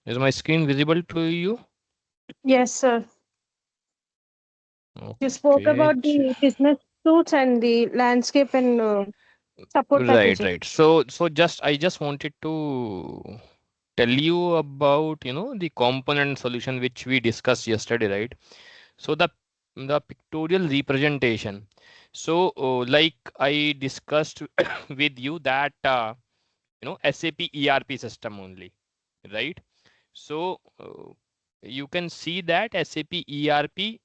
Is my screen visible to you? Yes, sir. You spoke Okay. about the business suits and the landscape and support Right, packaging. right. So just I just wanted to tell you about, the component solution which we discussed yesterday, right? So the pictorial representation. So like I discussed with you that SAP ERP system only, right? So you can see that SAP ERP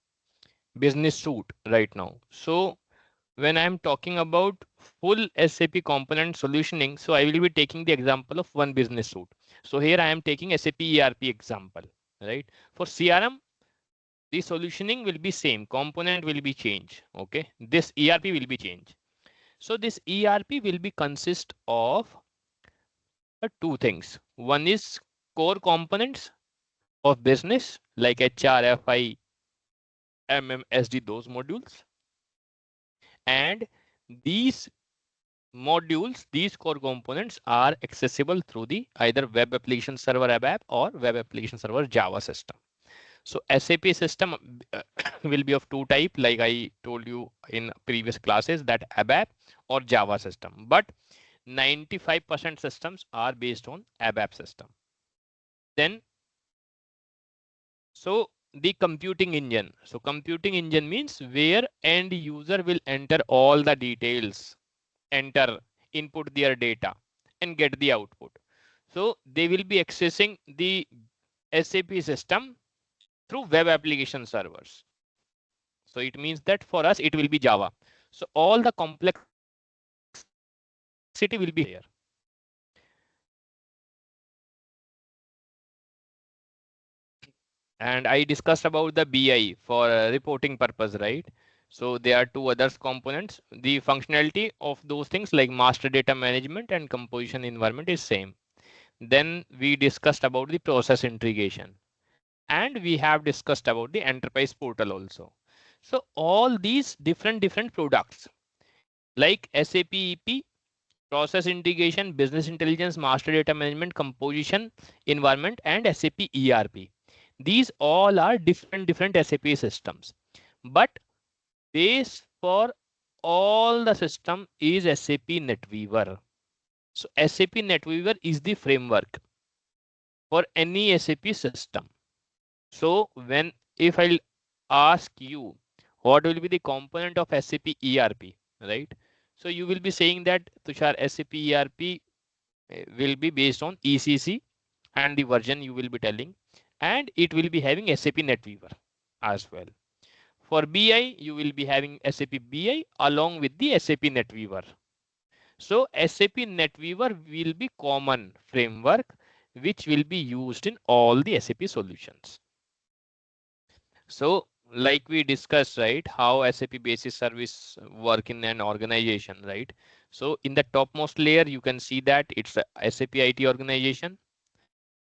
business suite right now. So when I'm talking about full SAP component solutioning, so I will be taking the example of one business suite. So here I am taking SAP ERP example, right? For CRM, the solutioning will be same, component will be changed. Okay, this ERP will be changed. So this ERP will be consist of two things. One is core components of business like HR, FI, MMSD, those modules, and these modules, these core components are accessible through the either web application server ABAP or web application server Java system. So SAP system will be of two type, like I told you in previous classes, that ABAP or Java system. But 95% systems are based on ABAP system. Then, so the computing engine. So computing engine means where end user will enter all the details, enter, input their data and get the output. So they will be accessing the SAP system through web application servers. So it means that for us, it will be Java. So all the complexity will be here. And I discussed about the BI for reporting purpose, right? So there are two other components. The functionality of those things like master data management and composition environment is same. Then we discussed about the process integration, and we have discussed about the enterprise portal also. So all these different products like SAP EP, process integration, business intelligence, master data management, composition environment, and SAP ERP. These all are different SAP systems, but base for all the system is SAP NetWeaver. So SAP NetWeaver is the framework for any SAP system. So when if I'll ask you what will be the component of SAP ERP, right? So you will be saying that Tushar, SAP ERP will be based on ECC and the version you will be telling, and it will be having SAP NetWeaver as well. For BI, you will be having SAP BI along with the SAP NetWeaver. So SAP NetWeaver will be common framework which will be used in all the SAP solutions. So like we discussed, right, how SAP basis service work in an organization, right? So in the topmost layer, you can see that it's a SAP IT organization.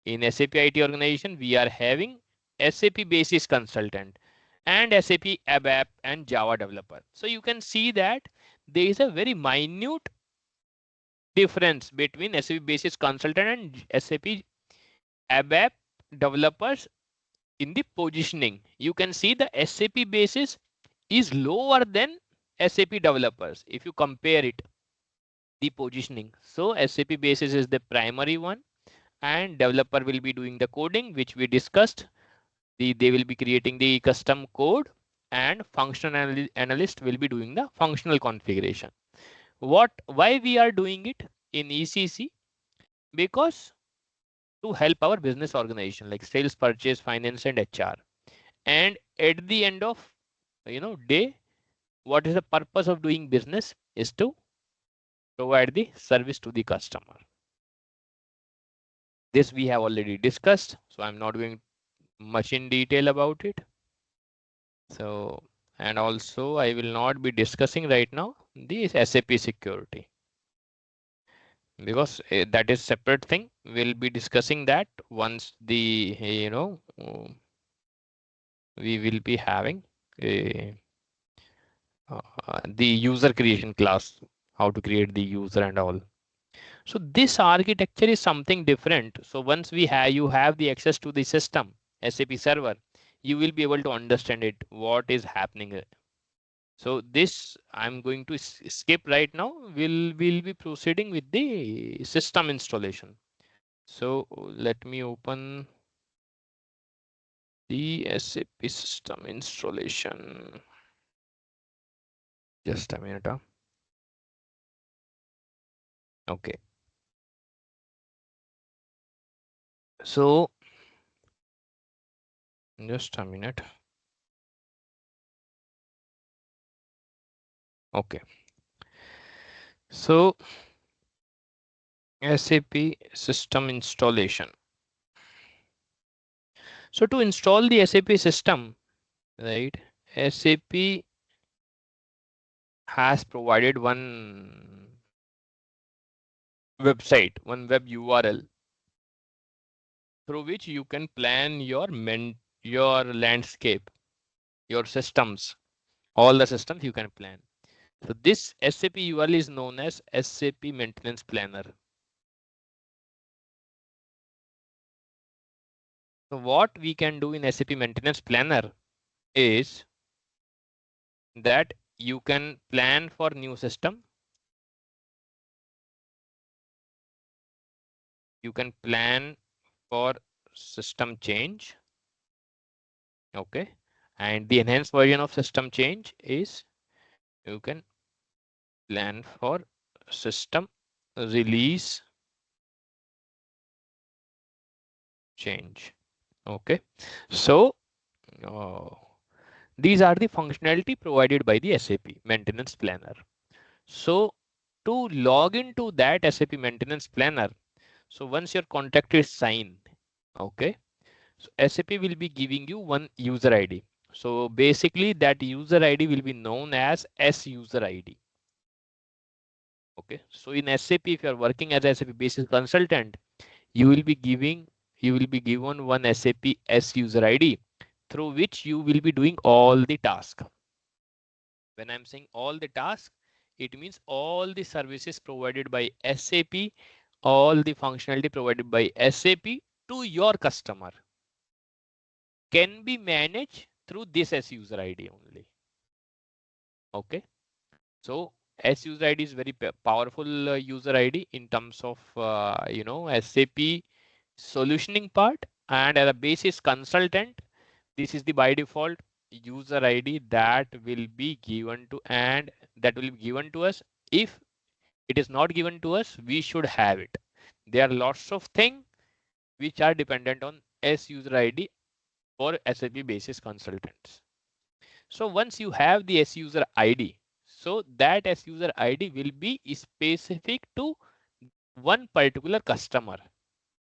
In SAP IT organization, we are having SAP basis consultant and SAP ABAP and Java developer. So you can see that there is a very minute difference between SAP basis consultant and SAP ABAP developers in the positioning. You can see the SAP basis is lower than SAP developers if you compare it, the positioning. So SAP basis is the primary one, and developer will be doing the coding, which we discussed. They will be creating the custom code, and functional analyst will be doing the functional configuration. Why we are doing it in ECC? Because to help our business organization like sales, purchase, finance, and HR. And at the end of day, what is the purpose of doing business is to provide the service to the customer. This we have already discussed, so I'm not going much in detail about it. So, and also I will not be discussing right now the SAP security because that is separate thing. We'll be discussing that once the we will be having a, the user creation class, how to create the user and all. So this architecture is something different. So once you have the access to the system, SAP server, you will be able to understand it, what is happening. So this I'm going to skip right now. We'll be proceeding with the system installation. So let me open the SAP system installation. Just a minute. Okay. So just a minute. Okay. So SAP system installation. So to install the SAP system, right? SAP has provided one website, one web URL through which you can plan your landscape, your systems, all the systems you can plan. So this SAP URL is known as SAP Maintenance Planner. So what we can do in SAP Maintenance Planner is that you can plan for new system. You can plan for system change. Okay. And the enhanced version of system change is you can plan for system release change. Okay. So these are the functionality provided by the SAP Maintenance Planner. So to log into that SAP Maintenance Planner, so once your contract is signed, okay, so SAP will be giving you one user ID. So basically that user ID will be known as S user ID. Okay, so in SAP, if you are working as a SAP basis consultant, you will be given one SAP S user ID through which you will be doing all the tasks. When I'm saying all the tasks, it means all the services provided by SAP, all the functionality provided by SAP to your customer can be managed through this S user ID only. Okay. So S user ID is very powerful user ID in terms of SAP solutioning part, and as a basis consultant, this is the by default user ID that will be given to us. If it is not given to us, we should have it. There are lots of things which are dependent on S user ID for SAP basis consultants. So once you have the S user ID, so that S user ID will be specific to one particular customer.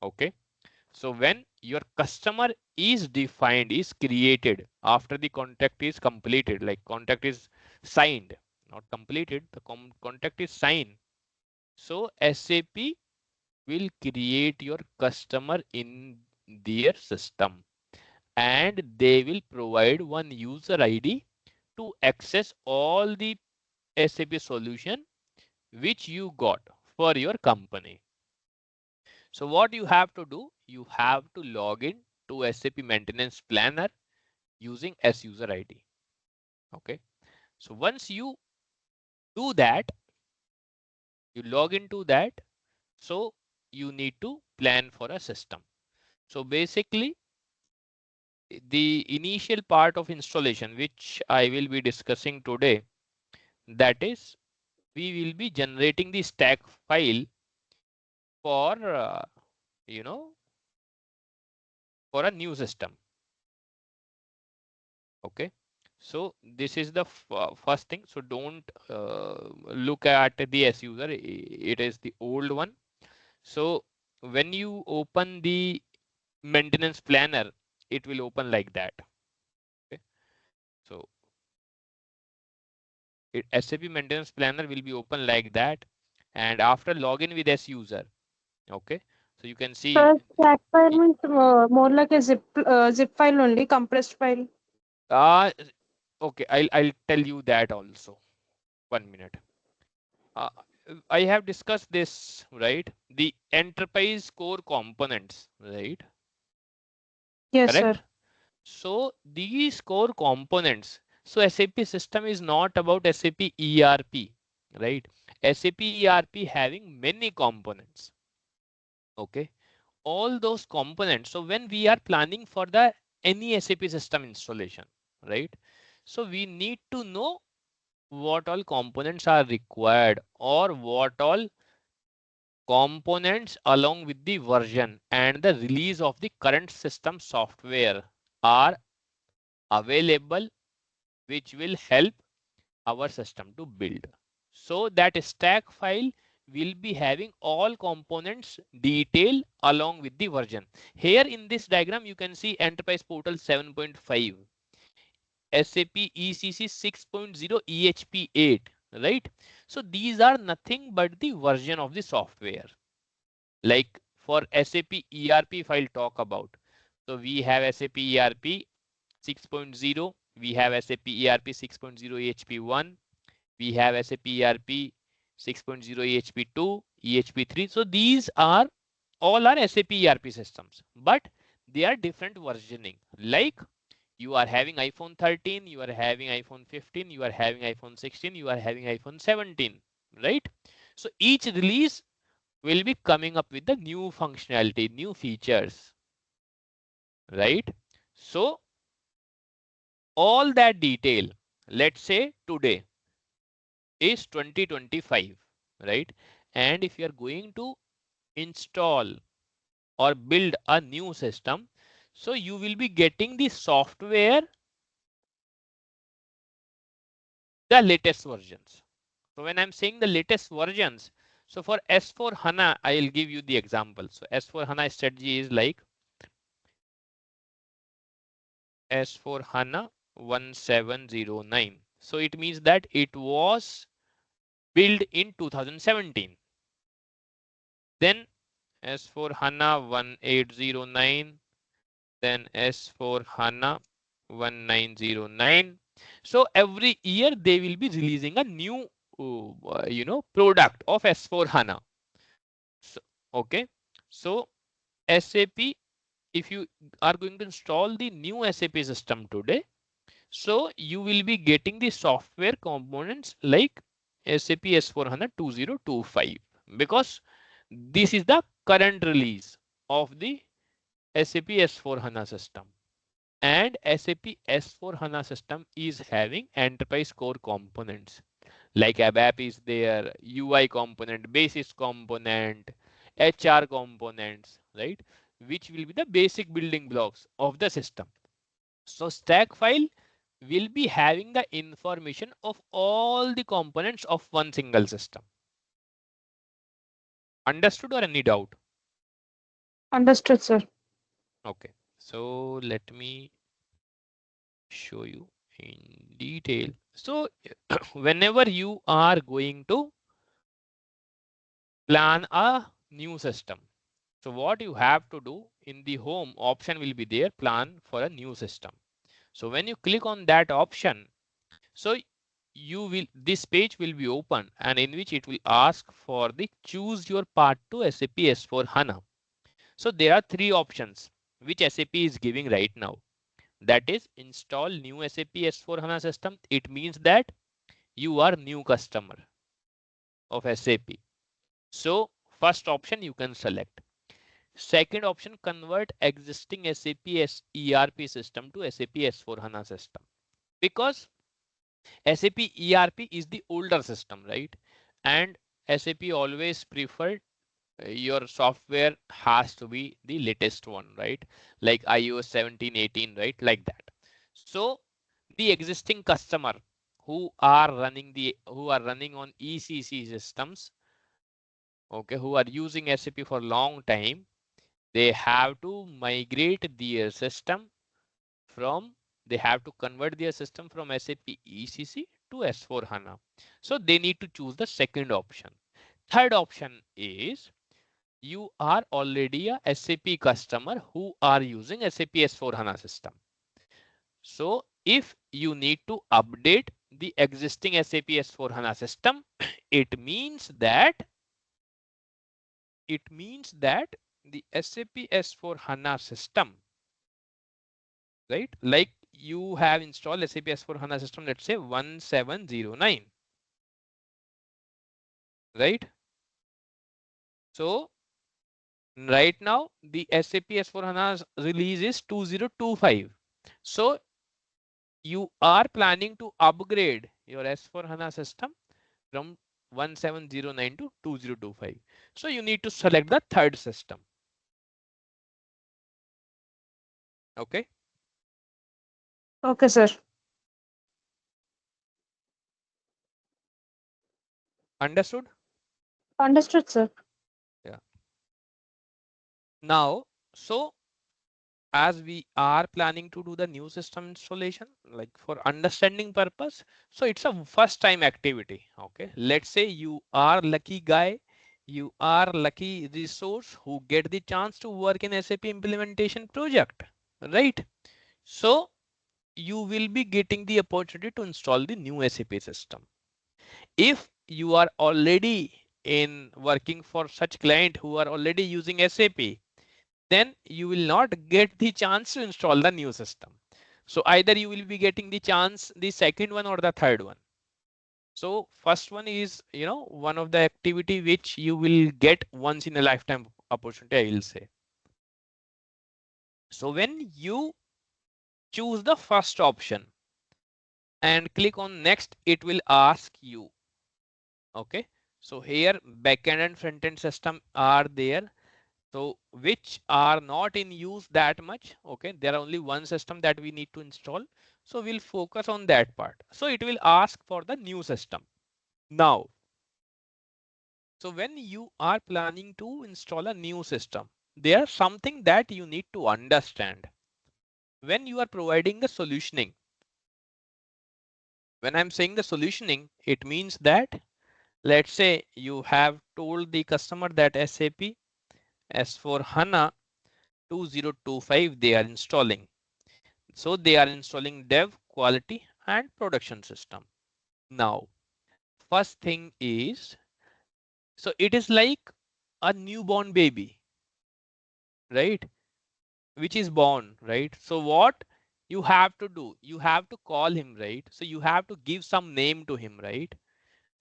Okay. So when your customer is defined, is created after the contract is completed, like contract is signed, not completed, the contract is signed. So SAP will create your customer in their system, and they will provide one user ID to access all the SAP solution which you got for your company. So what you have to do, you have to log in to SAP Maintenance Planner using S user ID. Okay. So once you do that, you log into that. So you need to plan for a system. So basically, the initial part of installation, which I will be discussing today, that is, we will be generating the stack file for, you know, for a new system. Okay. So this is the first thing. So don't look at the S user. It is the old one. So when you open the maintenance planner, it will open like that. Okay. So SAP maintenance planner will be open like that. And after login with S user, okay. So you can see. So stack file means more like a zip file only, compressed file. Uh, okay, I'll tell you that also. 1 minute. I have discussed this, right? The enterprise core components, right? Yes, sir. Correct? So these core components, so SAP system is not about SAP ERP, right? SAP ERP having many components. Okay. All those components. So when we are planning for the any SAP system installation, right? So we need to know what all components are required or what all components along with the version and the release of the current system software are available, which will help our system to build. So that stack file will be having all components detail along with the version. Here in this diagram, you can see Enterprise Portal 7.5, SAP ECC 6.0, EHP 8, right? So these are nothing but the version of the software. Like for SAP ERP file talk about. So we have SAP ERP 6.0, we have SAP ERP 6.0 EHP1, we have SAP ERP 6.0 EHP2, EHP3. So these are all are SAP ERP systems, but they are different versioning. Like you are having iPhone 13, you are having iPhone 15, you are having iPhone 16, you are having iPhone 17, right? So each release will be coming up with the new functionality, new features, right? So all that detail, let's say today is 2025, right? And if you are going to install or build a new system, so you will be getting the software, the latest versions. So when I'm saying the latest versions, so for S4 HANA, I'll give you the example. So S4 HANA strategy is like S4 HANA 1709. So it means that it was built in 2017. Then S4 HANA 1809, then S4 HANA 1909. So every year they will be releasing a new, product of S4 HANA. So, okay. So SAP, if you are going to install the new SAP system today, so you will be getting the software components like SAP S4 HANA 2025, because this is the current release of the SAP S4 HANA system. And SAP S4 HANA system is having enterprise core components like ABAP is there, UI component, basis component, HR components, right? Which will be the basic building blocks of the system. So stack file will be having the information of all the components of one single system. Understood or any doubt? Understood, sir. Okay. So let me show you in detail. So whenever you are going to plan a new system, so what you have to do, in the home option will be there, plan for a new system. So when you click on that option, so you will, this page will be open, and in which it will ask for the choose your path to SAP S4 HANA. So there are three options which SAP is giving right now. That is install new SAP S4 HANA system. It means that you are new customer of SAP. So first option you can select. Second option, convert existing SAP ERP system to SAP S4 HANA system. Because SAP ERP is the older system, right? And SAP always preferred your software has to be the latest one, right? Like iOS 17, 18, right? Like that. So the existing customer who are running on ECC systems, okay, who are using SAP for long time, they have to migrate their system from, they have to convert their system from SAP ECC to S4 HANA. So they need to choose the second option. Third option is you are already a SAP customer who are using SAP S4 HANA system. So if you need to update the existing SAP S/4HANA system, it means that the SAP S/4HANA system, right? Like you have installed SAP S/4HANA system, let's say 1709, right? So right now the SAP S/4HANA release is 2025. So you are planning to upgrade your S/4HANA system from 1709 to 2025. So you need to select the third system. Okay. Okay, sir. Understood? Understood, sir. Yeah. Now, so as we are planning to do the new system installation, like for understanding purpose, so it's a first time activity. Okay, let's say you are lucky guy, you are lucky resource who get the chance to work in SAP implementation project, right? So you will be getting the opportunity to install the new SAP system. If you are already in working for such client who are already using SAP, then you will not get the chance to install the new system. So either you will be getting the chance, the second one or the third one. So first one is, one of the activity which you will get once in a lifetime opportunity, I will say. So when you choose the first option and click on next, it will ask you, okay. So here backend and front end system are there. So which are not in use that much. Okay, there are only one system that we need to install. So we'll focus on that part. So it will ask for the new system. Now, so when you are planning to install a new system, there's something that you need to understand. When you are providing the solutioning, when I'm saying the solutioning, it means that let's say you have told the customer that SAP S/4HANA 2025 they are installing. So they are installing dev, quality and production system. Now, first thing is, so it is like a newborn baby, right? Which is born, right? So what you have to do, you have to call him, right? So you have to give some name to him, right?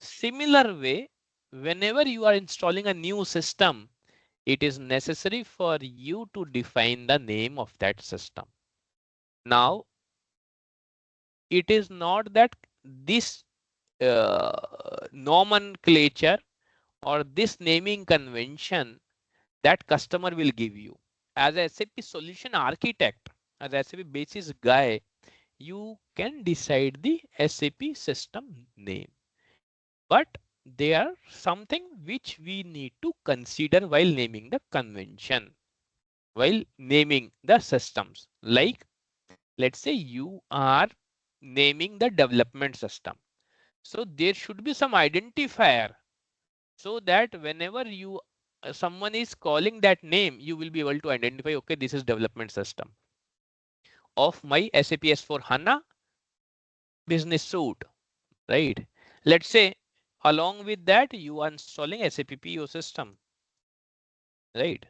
Similar way, whenever you are installing a new system, it is necessary for you to define the name of that system. Now, it is not that this nomenclature or this naming convention that customer will give you. As a SAP solution architect, as a SAP basis guy, you can decide the SAP system name. But there are something which we need to consider while naming the convention, while naming the systems. Like, let's say you are naming the development system. So there should be some identifier so that whenever you someone is calling that name, you will be able to identify, okay, this is development system of my SAP S/4HANA business suite, right? Let's say along with that you are installing SAP PO system, right?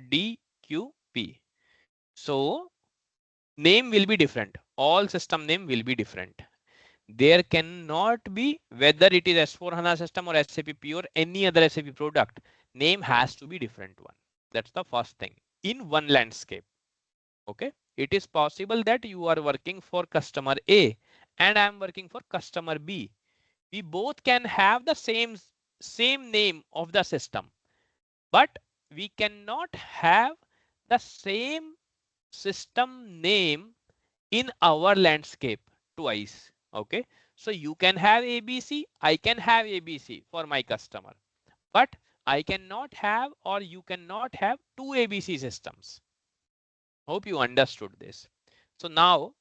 DQP. So name will be different. All system name will be different. There cannot be, whether it is S/4HANA system or SAP P or any other SAP product, name has to be different one. That's the first thing in one landscape. Okay, it is possible that you are working for customer A and I am working for customer B. We both can have the same name of the system, but we cannot have the same system name in our landscape twice. Okay, so you can have ABC, I can have ABC for my customer, but I cannot have, or you cannot have, two ABC systems. Hope you understood this. So now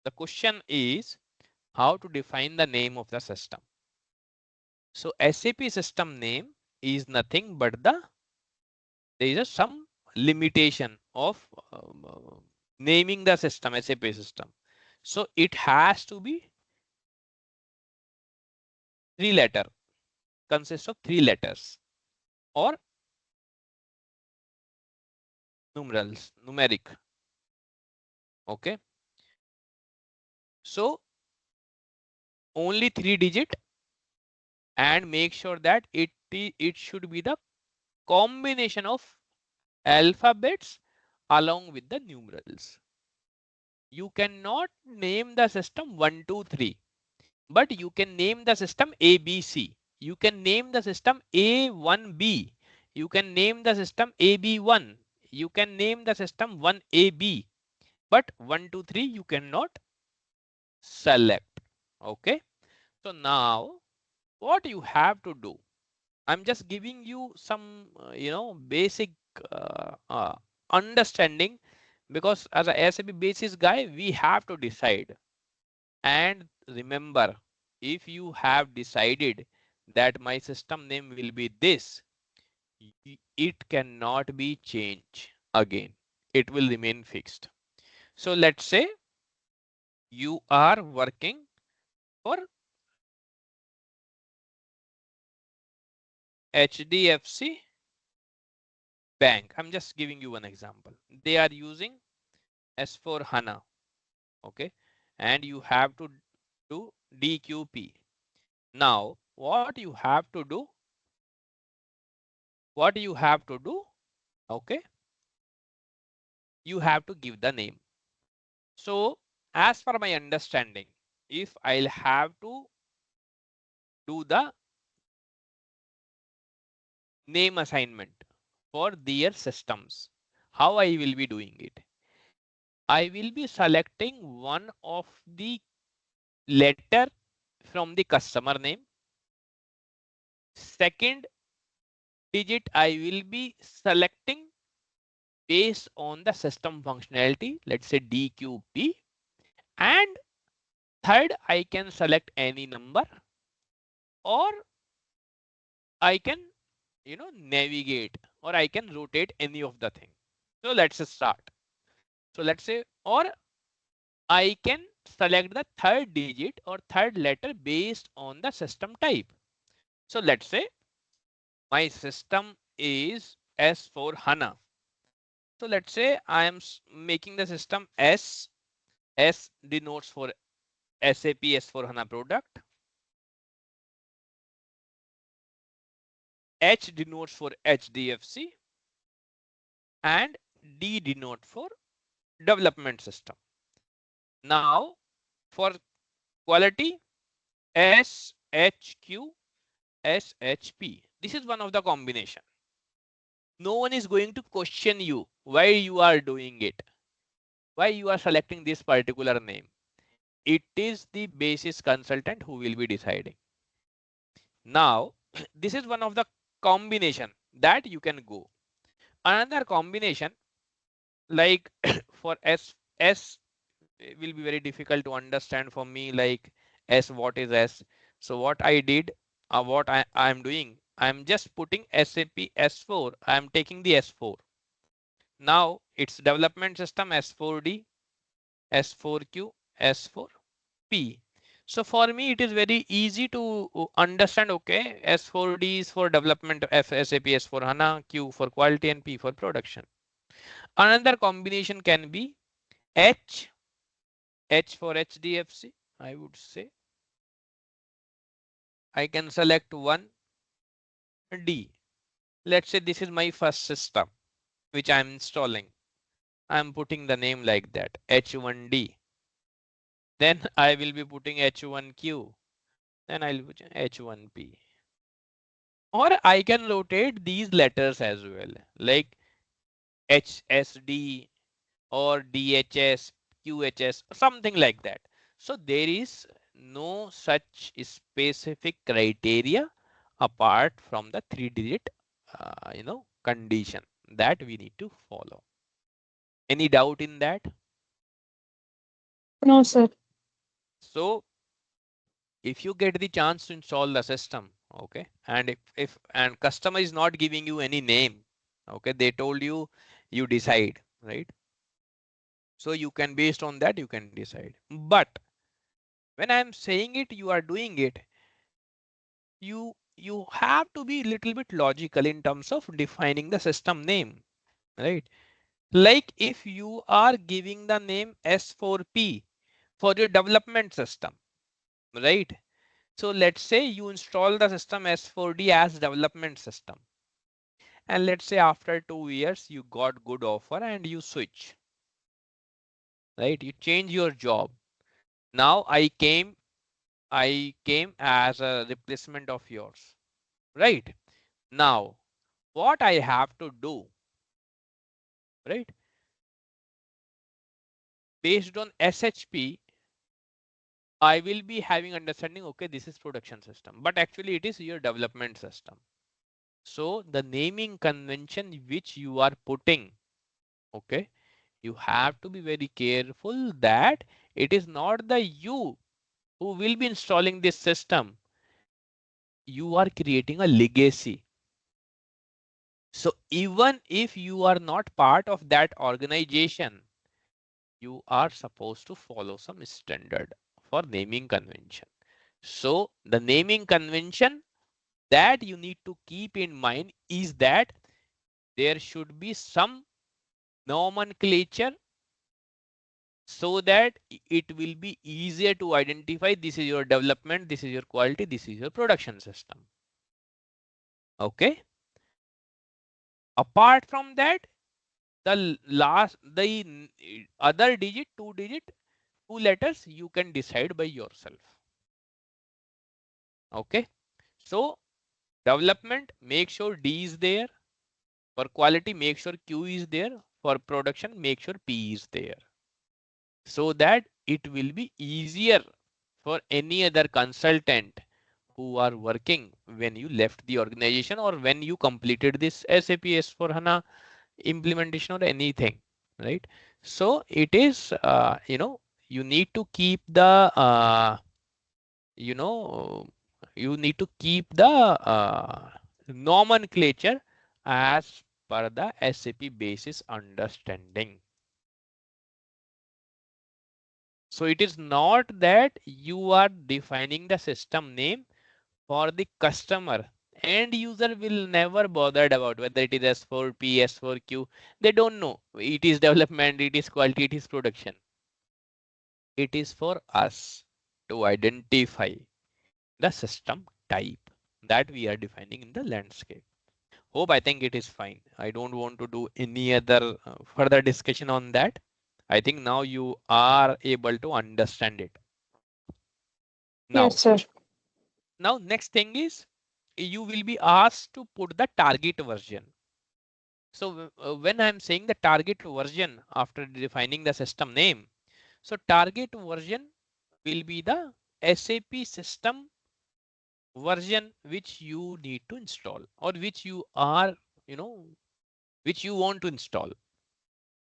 the question is how to define the name of the system. So SAP system name is nothing but there is some limitation of naming the system, SAP system. So it has to be 3 letter, consists of 3 letters or numerals, numeric. Okay. So only 3 digit, and make sure that it should be the combination of alphabets along with the numerals. You cannot name the system 1, 2, 3, but you can name the system ABC. You can name the system A1B. You can name the system AB1. You can name the system 1AB, but 1, 2, 3 you cannot select. Okay. So now what you have to do, I'm just giving you some, basic understanding, because as a SAP basis guy, we have to decide. And remember, if you have decided that my system name will be this, it cannot be changed again. It will remain fixed. So let's say you are working for HDFC Bank. I'm just giving you one example. They are using S4 HANA. Okay. And you have to do DQP. Now, what you have to do? What you have to do? Okay. You have to give the name. So, as per my understanding, if I'll have to do the name assignment for their systems, how I will be doing it? I will be selecting one of the letter from the customer name. Second digit I will be selecting based on the system functionality, let's say DQP. And third, I can select any number, or I can, navigate, or I can rotate any of the thing. So let's start. So let's say, or I can select the third digit or third letter based on the system type. So let's say my system is S4 HANA. So let's say I am making the system S. S denotes for SAP S4 HANA product. H denotes for HDFC, and D denote for development system. Now for quality, SHQ, SHP. This is one of the combination. No one is going to question you why you are doing it, why you are selecting this particular name. It is the basis consultant who will be deciding. Now, this is one of the combination that you can go. Another combination, like for S will be very difficult to understand for me, like S, what is S? So what I did, what I am doing, I'm just putting SAP S4. I'm taking the S4. Now it's development system S4D, S4Q, S4P. So for me, it is very easy to understand. Okay, S4D is for development of SAP S4 HANA, Q for quality, and P for production. Another combination can be H, H for HDFC. I would say I can select one D. Let's say this is my first system which I'm installing. I'm putting the name like that, H1D. Then I will be putting H1Q. Then I'll put H1P. Or I can rotate these letters as well, like HSD or DHS, QHS, something like that. So there is no such specific criteria apart from the 3 digit, condition that we need to follow. Any doubt in that? No, sir. So if you get the chance to install the system, okay, and if and customer is not giving you any name, okay, they told you, you decide, right? So you can, based on that, you can decide. But when I'm saying it, you are doing it, you have to be a little bit logical in terms of defining the system name, right? Like if you are giving the name S4P for your development system, right? So let's say you install the system S4D as development system. And let's say after 2 years, you got good offer and you switch, right? You change your job. Now I came as a replacement of yours, right? Now, what I have to do, right? Based on SHP, I will be having understanding, okay, this is production system, but actually it is your development system. So the naming convention which you are putting, okay, you have to be very careful that it is not the you who will be installing this system. You are creating a legacy. So even if you are not part of that organization, you are supposed to follow some standard for naming convention. So the naming convention that you need to keep in mind is that there should be some nomenclature so that it will be easier to identify this is your development, this is your quality, this is your production system. Okay. Apart from that, the other digit, two digit, two letters, you can decide by yourself. Okay. So development, make sure D is there. For quality, make sure Q is there. For production, make sure P is there. So that it will be easier for any other consultant who are working when you left the organization or when you completed this SAP S4HANA implementation or anything, right? So it is, you need to keep the, you know, you need to keep the nomenclature as per the SAP basis understanding. So it is not that you are defining the system name for the customer. End user will never bothered about whether it is S4P, S4Q. They don't know. It is development, it is quality, it is production. It is for us to identify the system type that we are defining in the landscape. Hope I think it is fine. I don't want to do any other further discussion on that. I think now you are able to understand it. Yes, Now, sir. next thing is you will be asked to put the target version. So when I'm saying the target version after defining the system name, so target version will be the SAP system version which you need to install or which you are, you know, which you want to install.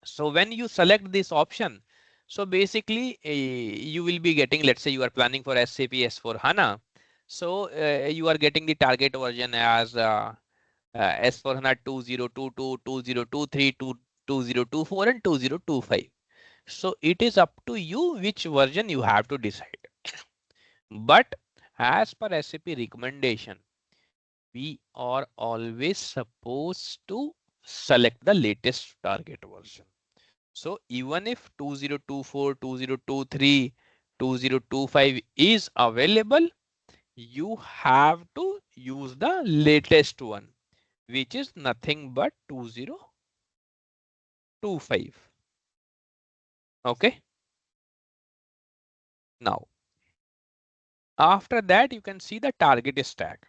So when you select this option, so basically you will be getting, let's say you are planning for SAP S4 HANA. So you are getting the target version as S4 HANA 2022, 2023, 2024 and 2025. So it is up to you which version you have to decide. But as per SAP recommendation, we are always supposed to select the latest target version. So even if 2024, 2023, 2025 is available, you have to use the latest one, which is nothing but 2025. Okay. Now, after that, you can see the target stack.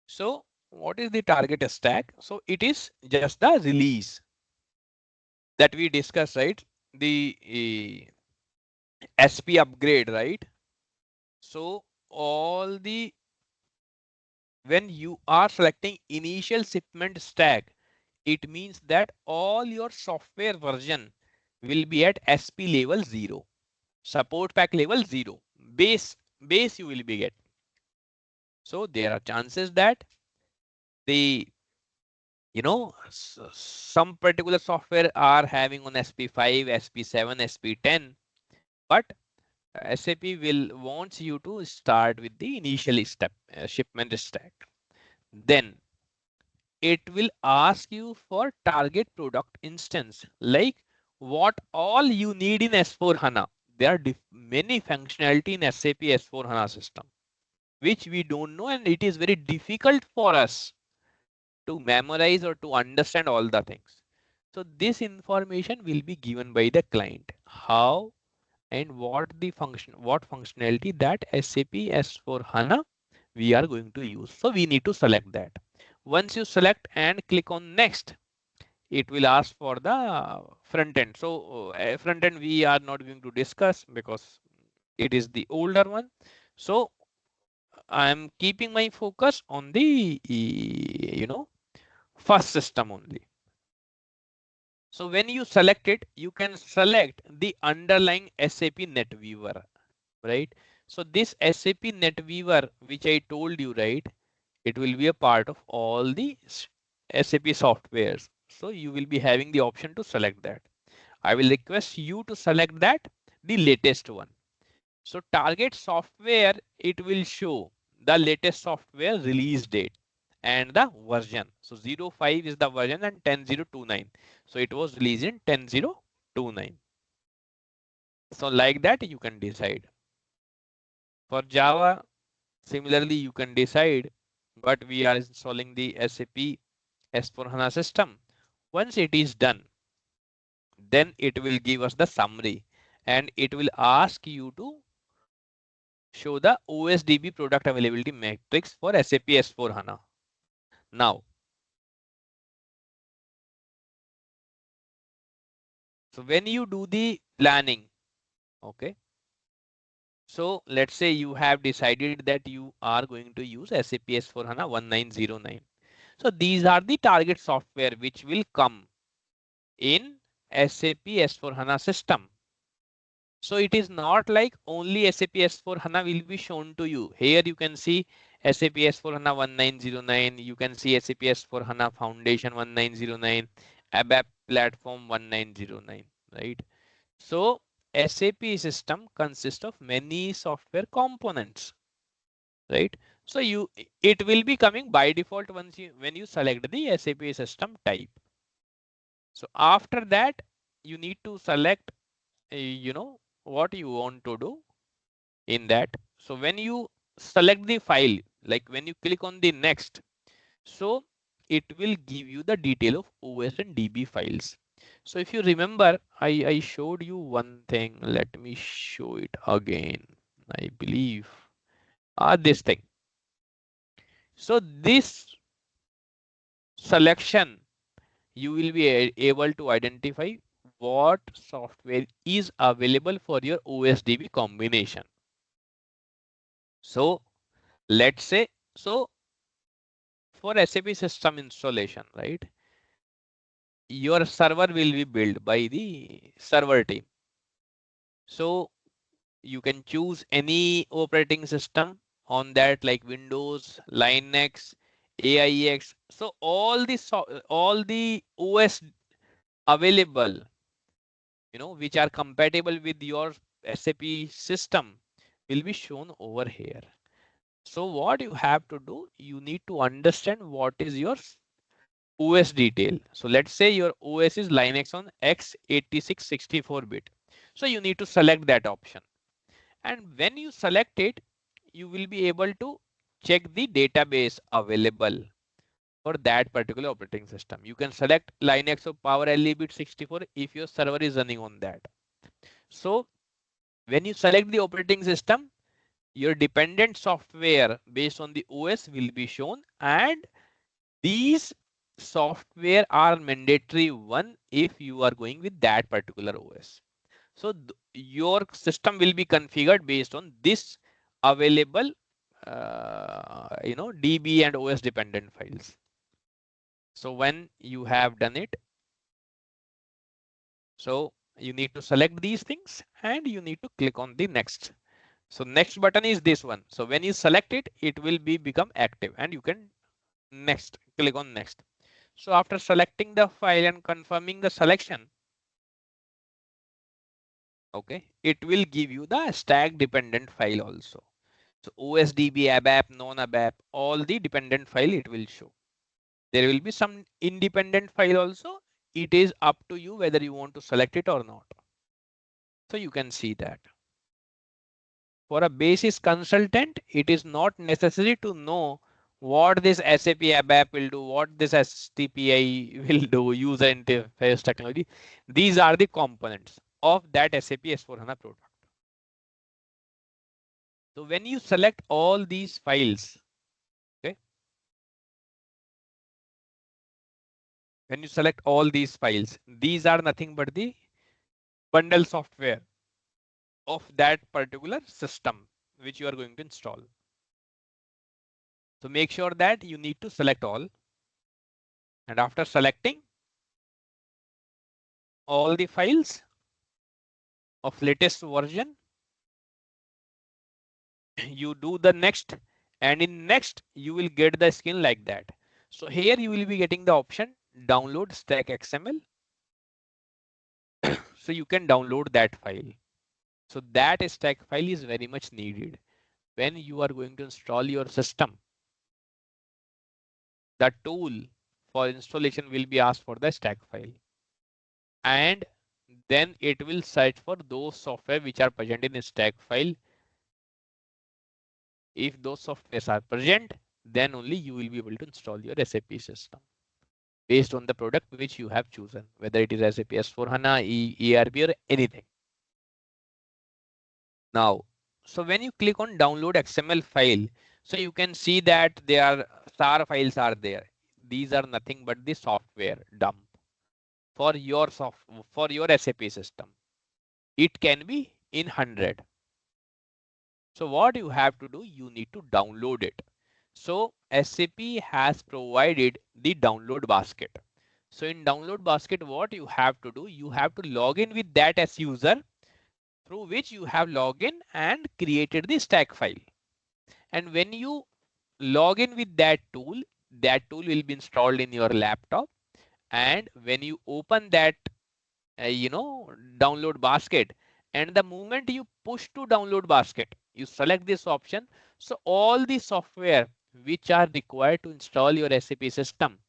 So what is the target stack? So it is just the release that we discussed, right? The SP upgrade, right? So all the when you are selecting initial shipment stack, it means that all your software version will be at SP level 0, support pack level 0, base you will be get. So there are chances that the You know, some particular software are having on SP5, SP7, SP10, but SAP will wants you to start with the initial step, shipment stack. Then it will ask you for target product instance, like what all you need in S4 HANA. There are many functionality in SAP S4 HANA system, which we don't know, and it is very difficult for us to memorize or to understand all the things. So this information will be given by the client. How and what the function, what functionality that SAP S4 HANA we are going to use. So we need to select that. Once you select and click on next, it will ask for the front end. So front end we are not going to discuss because it is the older one. So I'm keeping my focus on the first system only. So when you select it, you can select the underlying SAP NetWeaver, right? So this SAP NetWeaver, which I told you, right? It will be a part of all the SAP softwares. So you will be having the option to select that. I will request you to select that, the latest one. So target software, it will show the latest software release date and the version. So 05 is the version and 10029. So it was released in 10029. So like that you can decide. For Java, similarly you can decide, but we are installing the SAP S4HANA system. Once it is done, then it will give us the summary and it will ask you to show the OSDB product availability matrix for SAP S4HANA. Now, so when you do the planning, okay, so let's say you have decided that you are going to use SAP S4HANA 1909. So these are the target software which will come in SAP S4HANA system. So it is not like only SAP S4 HANA will be shown to you. Here you can see SAP S4 HANA 1909. You can see SAP S4 HANA Foundation 1909, ABAP Platform 1909, right? So SAP system consists of many software components, right? So it will be coming by default once when you select the SAP system type. So after that, you need to select, what you want to do in that. So when you select the file, like when you click on the next, so it will give you the detail of OS and DB files. So if you remember, I showed you one thing. Let me show it again. I believe this thing. So this selection, you will be able to identify what software is available for your OSDB combination. So let's say, so for SAP system installation, right? Your server will be built by the server team. So you can choose any operating system on that, like Windows, Linux, AIX. So all the OS available, which are compatible with your SAP system will be shown over here. So what you have to do, you need to understand what is your OS detail. So let's say your OS is Linux on x86 64-bit. So you need to select that option. And when you select it, you will be able to check the database available for that particular operating system. You can select Linux or PowerLE 64 if your server is running on that. So when you select the operating system, your dependent software based on the OS will be shown, and these software are mandatory one if you are going with that particular OS. So your system will be configured based on this available, DB and OS dependent files. So when you have done it, so you need to select these things and you need to click on the next. So next button is this one. So when you select it, it will become active and you can click on next. So after selecting the file and confirming the selection, okay, it will give you the stack dependent file also. So OSDB, ABAP, non-ABAP, all the dependent file it will show. There will be some independent file also. It is up to you whether you want to select it or not. So you can see that. For a basis consultant, it is not necessary to know what this SAP ABAP will do, what this STPI will do, user interface technology. These are the components of that SAP S/4HANA product. So when you select all these files, okay, when you select all these files, these are nothing but the bundle software of that particular system which you are going to install. So make sure that you need to select all. And after selecting all the files of latest version, you do the next, and in next you will get the screen like that. So here you will be getting the option download stack XML. So you can download that file. So that stack file is very much needed when you are going to install your system. The tool for installation will be asked for the stack file, and then it will search for those software which are present in a stack file. If those softwares are present, then only you will be able to install your SAP system based on the product which you have chosen, whether it is SAP S/4HANA, ERP or anything. Now, so when you click on download XML file, so you can see that there are star files are there. These are nothing but the software dump for your SAP system. It can be in 100. So what you have to do, you need to download it. So SAP has provided the download basket. So in download basket, what you have to do, you have to log in with that as user through which you have logged in and created the stack file. And when you log in with that tool will be installed in your laptop. And when you open that, download basket, and the moment you push to download basket, you select this option. So all the software which are required to install your SAP system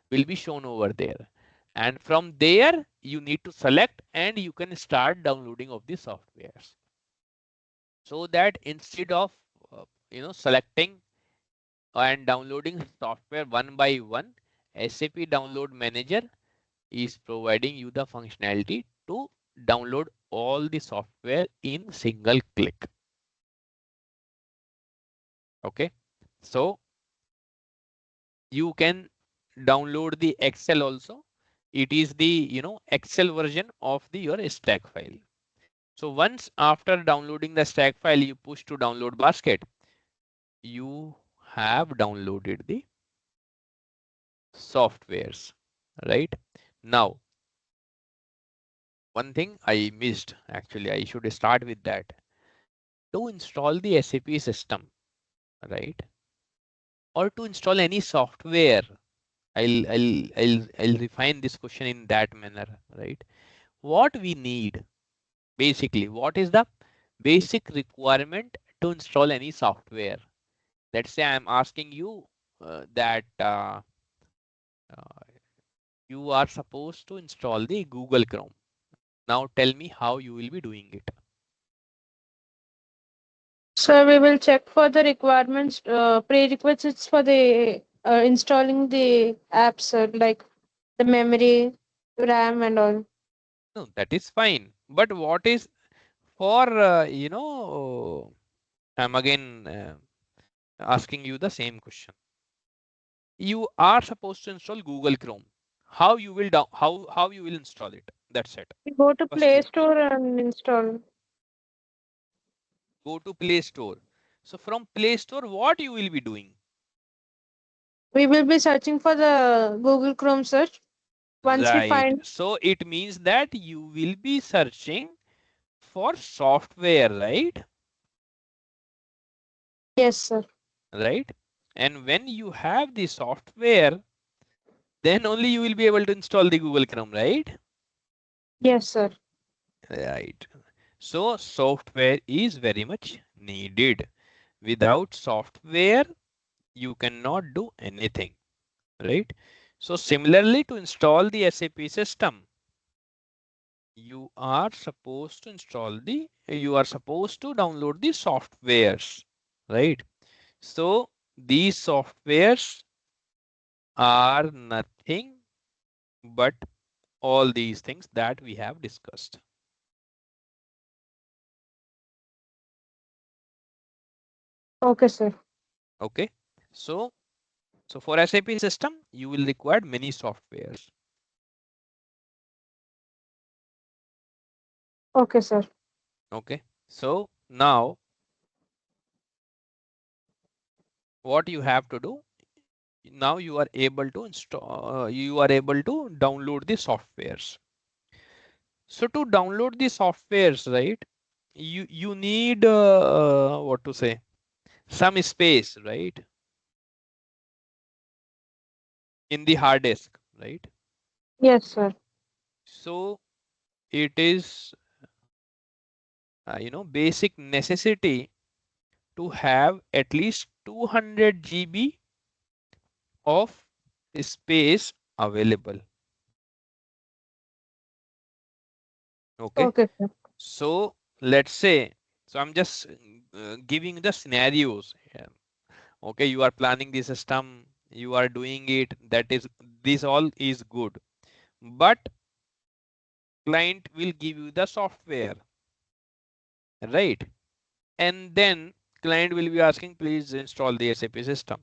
will be shown over there. And from there, you need to select and you can start downloading of the softwares. So that instead of, selecting and downloading software one by one, SAP Download Manager is providing you the functionality to download all the software in single click. Okay, so you can download the Excel also. It is the Excel version of the your stack file. So once after downloading the stack file, you push to download basket, you have downloaded the softwares, right? Now, one thing I missed, actually, I should start with that. To install the SAP system, right? Or to install any software, I'll refine this question in that manner, right? What we need, basically, what is the basic requirement to install any software? Let's say I'm asking you that you are supposed to install the Google Chrome. Now tell me how you will be doing it. So we will check for the requirements, prerequisites for the installing the apps, like the memory, RAM, and all. No, that is fine. But what is for, I'm again asking you the same question. You are supposed to install Google Chrome. How you will how you will install it? That's it. We go to First Play thing, Store and install. go to Play Store. So from Play Store, what you will be doing? We will be searching for the Google Chrome search. Once we Right. find, So it means that you will be searching for software, right? yes, sir. Right. And when you have the software, then only you will be able to install the Google Chrome, right? Yes, sir. Right. So software is very much needed. Without software, you cannot do anything, right? So similarly, to install the SAP system, you are supposed to download the softwares, right? So these softwares are nothing but all these things that we have discussed. Okay, sir. Okay. So for SAP system, you will require many softwares. Okay, sir. Okay. So now what you have to do, now you are able to download the softwares. So to download the softwares, right, you need what to say, some space, right, in the hard disk, right? Yes, sir. So it is basic necessity to have at least 200 GB of space available. Okay. Okay, sir. So let's say, so I'm just giving the scenarios. Okay, you are planning the system, you are doing it, that is, this all is good, but client will give you the software, right? And then client will be asking, please install the SAP system.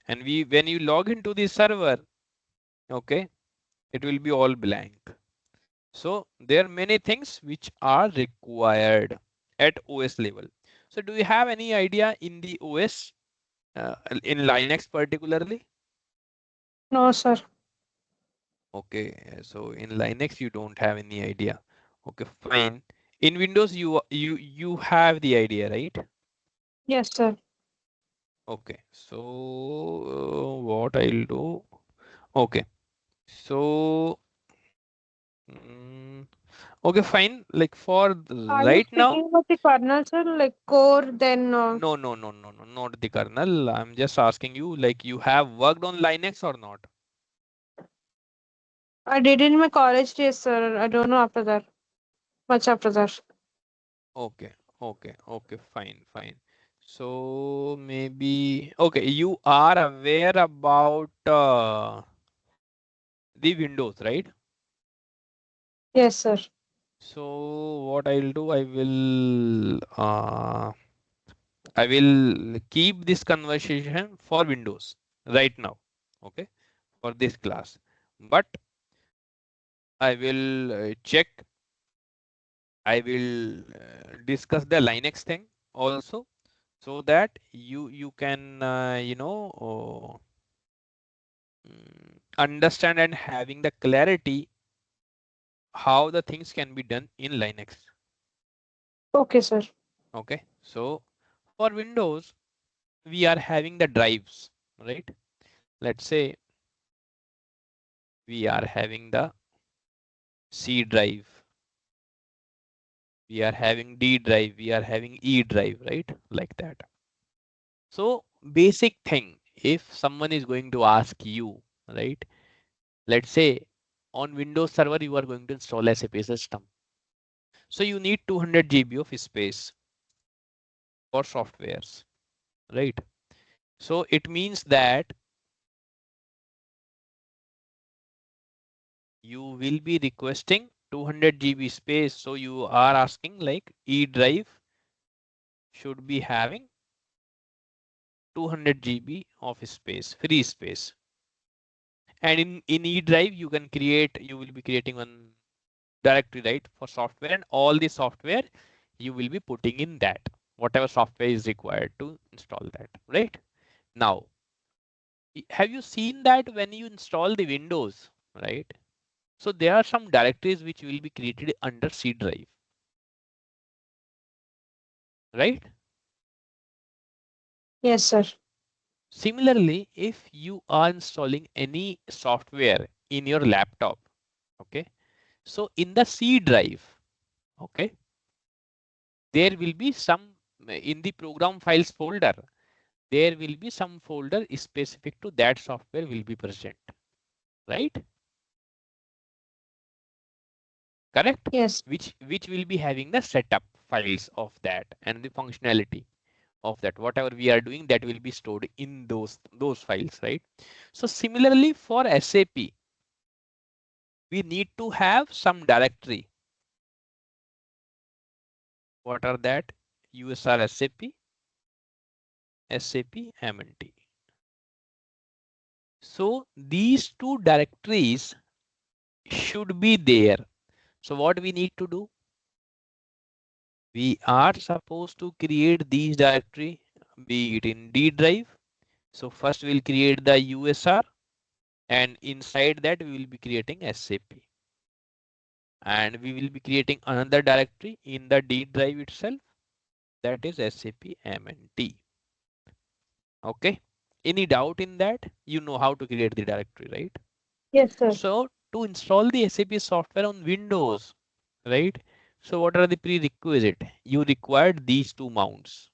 And when you log into the server, okay, it will be all blank. So there are many things which are required at OS level. So do you have any idea in the OS, in Linux particularly? No, sir. Okay, so in Linux you don't have any idea. Okay, fine. In Windows you have the idea, right? Yes, sir. Okay, so what I'll do? Okay, so okay, fine. Like for Are you right now, speaking about the kernel, sir? Like core, then no, not the kernel. I'm just asking you, like, you have worked on Linux or not? I did in my college days, sir. I don't know after that. Much after that. Okay, okay, fine. So maybe okay, you are aware about the Windows, right? Yes, sir. So what I'll do, I will keep this conversation for Windows right now, okay, for this class. But I will check. I will discuss the Linux thing also, so that you can understand and having the clarity how the things can be done in Linux. Okay, sir. Okay, so for Windows we are having the drives, right? Let's say we are having the C drive, we are having D drive, we are having E drive, right? Like that. So basic thing, if someone is going to ask you, right? Let's say on Windows Server you are going to install SAP system. So you need 200 GB of space for softwares, right? So it means that you will be requesting 200 GB space. So you are asking like E drive should be having 200 GB of space, free space. And in E drive, you will be creating one directory, right, for software, and all the software you will be putting in that, whatever software is required to install that, right? Now, have you seen that when you install the Windows, right? So there are some directories which will be created under C drive, right? Yes, sir. Similarly, if you are installing any software in your laptop, okay, so in the C drive, okay, there will be some in the program files folder, there will be some folder specific to that software will be present, right? Correct? Yes. Which will be having the setup files of that and the functionality of that. Whatever we are doing, that will be stored in those files, right? So similarly for SAP, we need to have some directory. What are that? USR SAP, SAP MNT. So these two directories should be there. So what we need to do? We are supposed to create these directory, be it in D drive. So first we'll create the USR, and inside that we will be creating SAP. And we will be creating another directory in the D drive itself, that is SAP MNT. Okay. Any doubt in that? You know how to create the directory, right? Yes, sir. So to install the SAP software on Windows, right? So what are the prerequisite? You required these two mounts,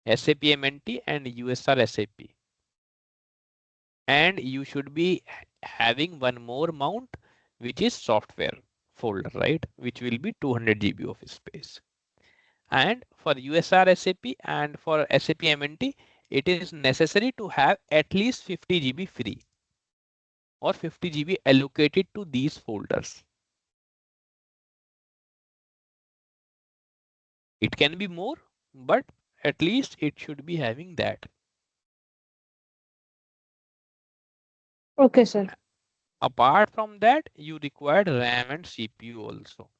SAP MNT and USR SAP. And you should be having one more mount, which is software folder, right? Which will be 200 GB of space. And for USR SAP and for SAP MNT, it is necessary to have at least 50 GB free or 50 GB allocated to these folders. It can be more, but at least it should be having that. Okay, sir. Apart from that, you require RAM and CPU also.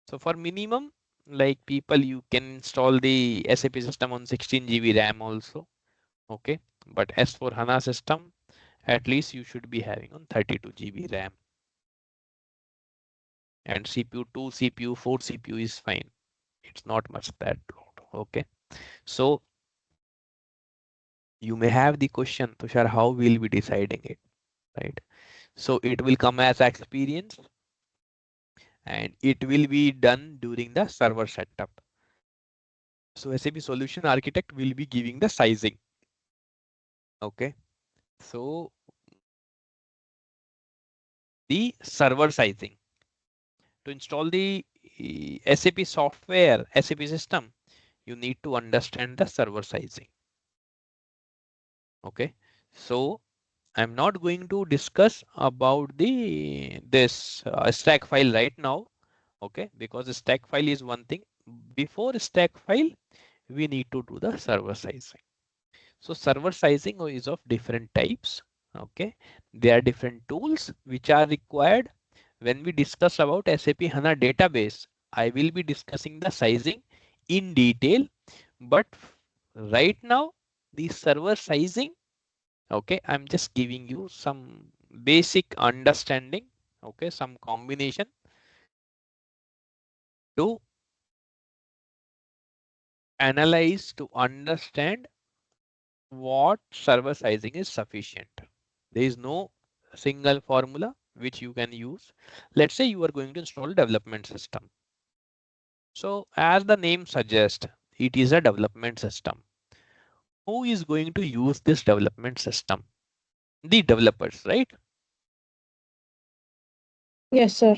So for minimum, like people, you can install the SAP system on 16 GB RAM also. Okay. But as for HANA system, at least you should be having on 32 GB RAM. And CPU 2, CPU 4, CPU is fine. It's not much that load. Okay. So you may have the question, Tushar, how will be deciding it, right? So it will come as experience and it will be done during the server setup. So SAP solution architect will be giving the sizing. Okay. So the server sizing to install the SAP software, SAP system, you need to understand the server sizing. Okay. So I'm not going to discuss about this stack file right now. Okay, because the stack file is one thing. Before stack file, we need to do the server sizing. So server sizing is of different types. Okay, there are different tools which are required. When we discuss about SAP HANA database, I will be discussing the sizing in detail. But right now, the server sizing, okay, I'm just giving you some basic understanding. Okay, some combination to analyze, to understand what server sizing is sufficient. There is no single formula which you can use. Let's say you are going to install development system. So as the name suggests, it is a development system. Who is going to use this development system? The developers, right? Yes, sir.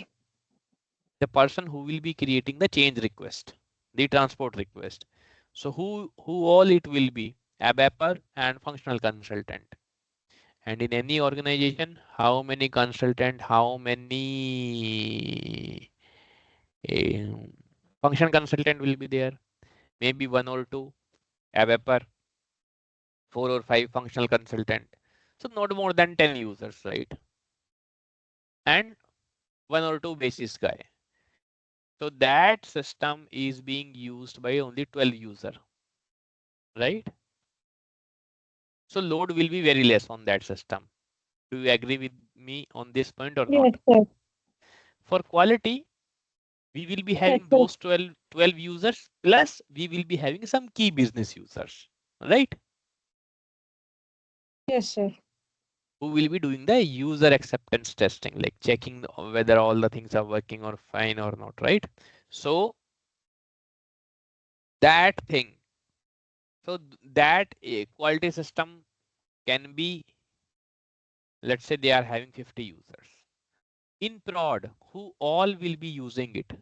The person who will be creating the change request, the transport request. So who all it will be? ABAPer and functional consultant. And in any organization, how many consultant, how many function consultant will be there? Maybe one or two, ABAPer, 4 or 5 functional consultant. So not more than 10 users, right? And one or two basis guy. So that system is being used by only 12 user, right? So load will be very less on that system. Do you agree with me on this point or not? Yes, sir. For quality, we will be Yes, having sir. those 12 users plus we will be having some key business users, right? Yes, sir. Who will be doing the user acceptance testing, like checking whether all the things are working or fine or not, right? So that thing, so that quality system can be, let's say they are having 50 users. In prod, who all will be using it?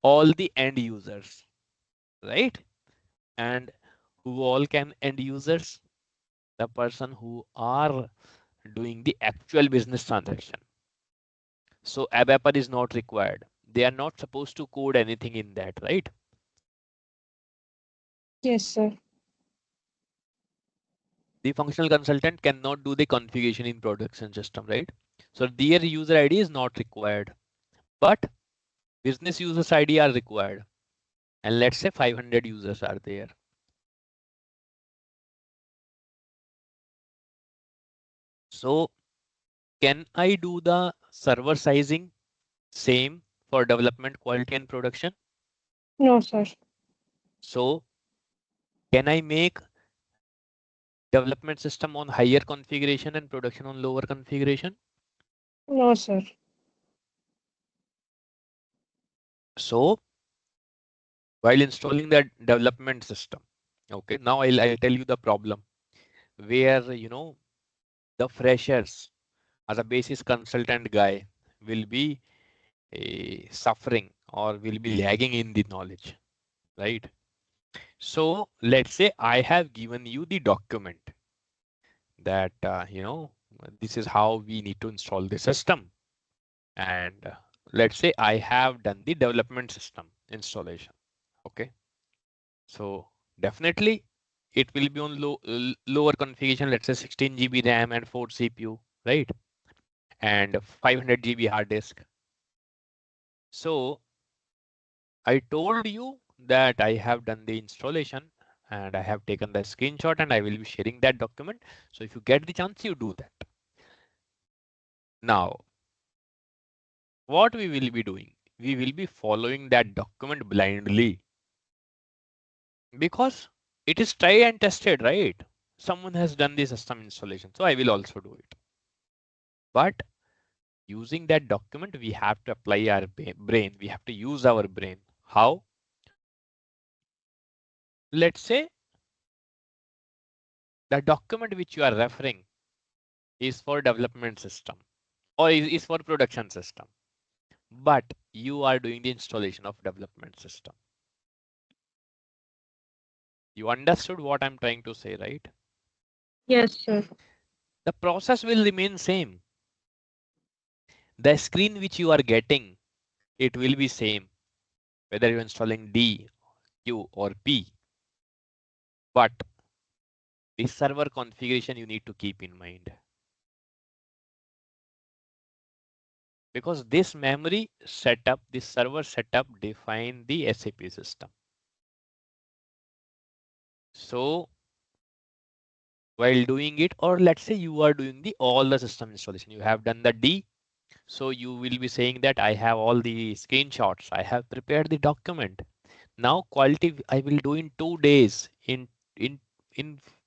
All the end users, right? And who all can end users? The person who are doing the actual business transaction. So ABAPer is not required. They are not supposed to code anything in that, right? Yes, sir. The functional consultant cannot do the configuration in production system, right? So their user ID is not required, but business users ID are required. And let's say 500 users are there. So can I do the server sizing same for development, quality and production? No, sir. So can I make development system on higher configuration and production on lower configuration? No, sir. So while installing that development system, okay, now I'll tell you the problem where, the freshers as a basis consultant guy will be suffering or will be lagging in the knowledge, right? So let's say I have given you the document that, this is how we need to install the system. And let's say I have done the development system installation. Okay. So definitely it will be on lower configuration, let's say 16 GB RAM and 4 CPU, right? And 500 GB hard disk. So I told you that I have done the installation and I have taken the screenshot and I will be sharing that document. So if you get the chance, you do that. Now, what we will be doing? We will be following that document blindly because it is tried and tested, right? Someone has done the system installation, so I will also do it. But using that document, we have to apply our brain. We have to use our brain. How? Let's say the document which you are referring is for development system or is for production system, but you are doing the installation of development system. You understood what I'm trying to say, right? Yes, sir. The process will remain same. The screen which you are getting, it will be same, whether you're installing D, Q or P, but the server configuration you need to keep in mind. Because this memory setup, this server setup define the SAP system. So while doing it, or let's say you are doing the all the system installation, you have done the D. So you will be saying that I have all the screenshots, I have prepared the document. Now quality I will do in 2 days. In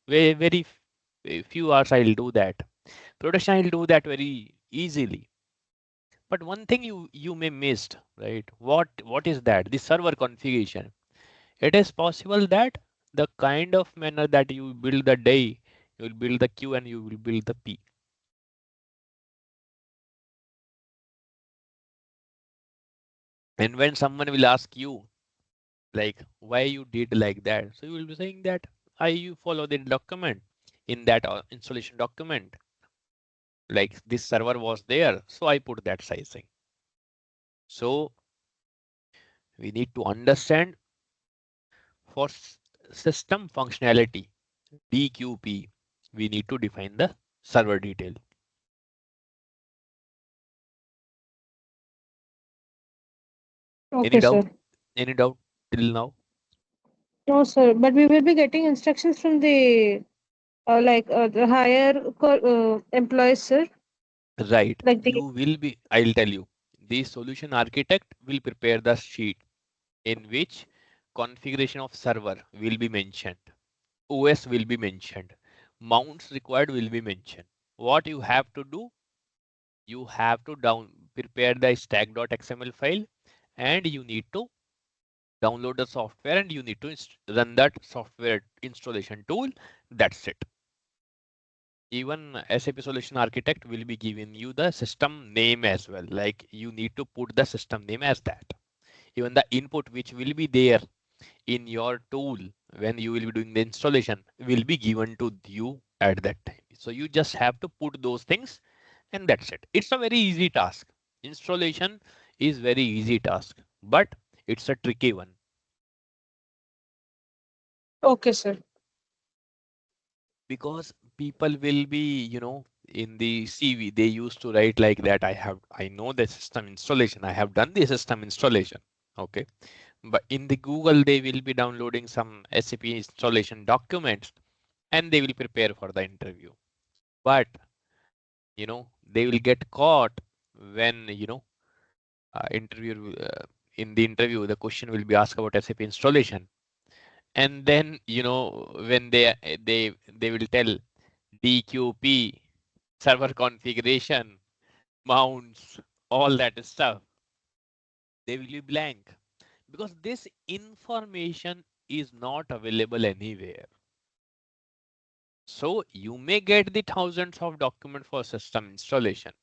very few hours I'll do that. Production I'll do that very easily. But one thing you may missed, right? What is that? The server configuration. It is possible that the kind of manner that you build the day, you will build the Q and you will build the P. And when someone will ask you, like, why you did like that, so you will be saying that you follow the document. In that installation document, like this server was there, so I put that sizing. So we need to understand for system functionality, DQP, we need to define the server detail. Any Okay, doubt? sir. Any doubt till now? No, sir. But we will be getting instructions from the the higher employees, sir. Right. Like You the will be, I'll tell you, the solution architect will prepare the sheet in which configuration of server will be mentioned. OS will be mentioned. mounts required will be mentioned. What you have to do, you have to prepare the stack.xml file, and you need to download the software, and you need to run that software installation tool. That's it. Even SAP Solution Architect will be giving you the system name as well. Like you need to put the system name as that. Even the input which will be there in your tool when you will be doing the installation will be given to you at that time. So you just have to put those things, and that's it. It's a very easy task. Installation is very easy task, but it's a tricky one. Okay, sir. Because people will be, in the CV they used to write like that, I know the system installation, I have done the system installation. Okay, but in the Google they will be downloading some SAP installation documents, and they will prepare for the interview. But they will get caught when interview in the interview the question will be asked about SAP installation, and then when they will tell DQP, server configuration, mounts, all that stuff, they will be blank because this information is not available anywhere. So you may get the thousands of documents for system installation.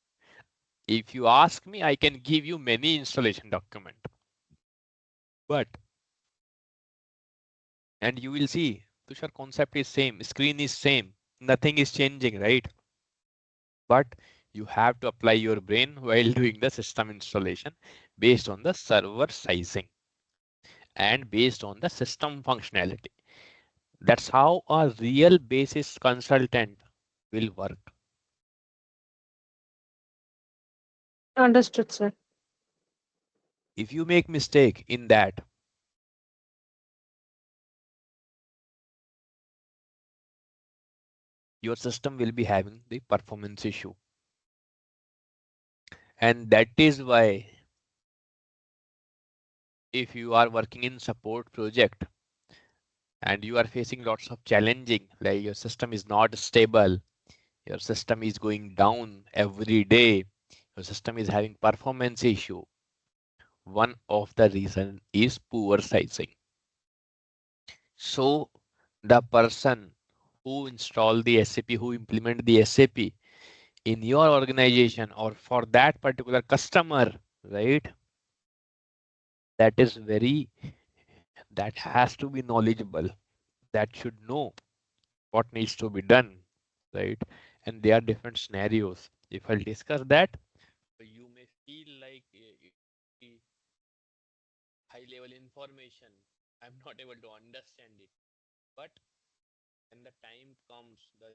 If you ask me, I can give you many installation document, but and you will see Tushar, concept is same, screen is same, nothing is changing, right? But you have to apply your brain while doing the system installation based on the server sizing and based on the system functionality. That's how a real basis consultant will work. Understood, sir. If you make mistake in that, your system will be having the performance issue. And that is why if you are working in support project and you are facing lots of challenging, like your system is not stable, your system is going down every day, your system is having performance issue, one of the reason is poor sizing. So the person who install the SAP, who implement the SAP in your organization or for that particular customer, right? That has to be knowledgeable. That should know what needs to be done, right? And there are different scenarios. If I'll discuss that, you may feel like high level information. I'm not able to understand it. But when the time comes, the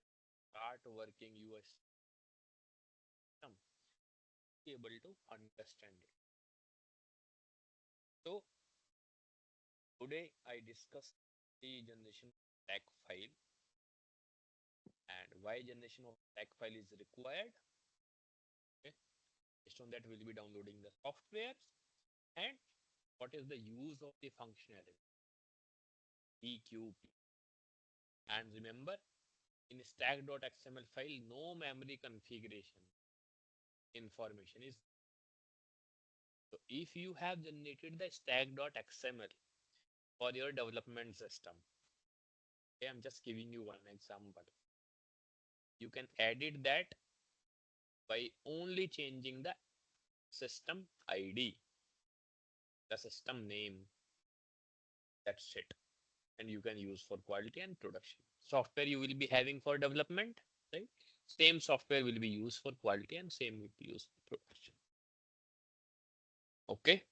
start working your system, be able to understand it. So today I discussed the generation of stack file and why generation of stack file is required. Okay. Based on that, we'll be downloading the software and what is the use of the functionality EQP. And remember, in stack.xml file, no memory configuration information is. So if you have generated the stack.xml for your development system, okay, I'm just giving you one example. You can edit that by only changing the system ID, the system name. That's it. And you can use for quality and production. Software you will be having for development, right? Same software will be used for quality and same will be used for production. Okay.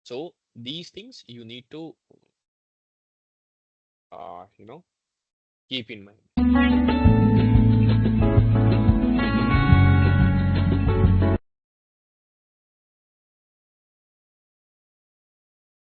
So these things you need to, keep in mind.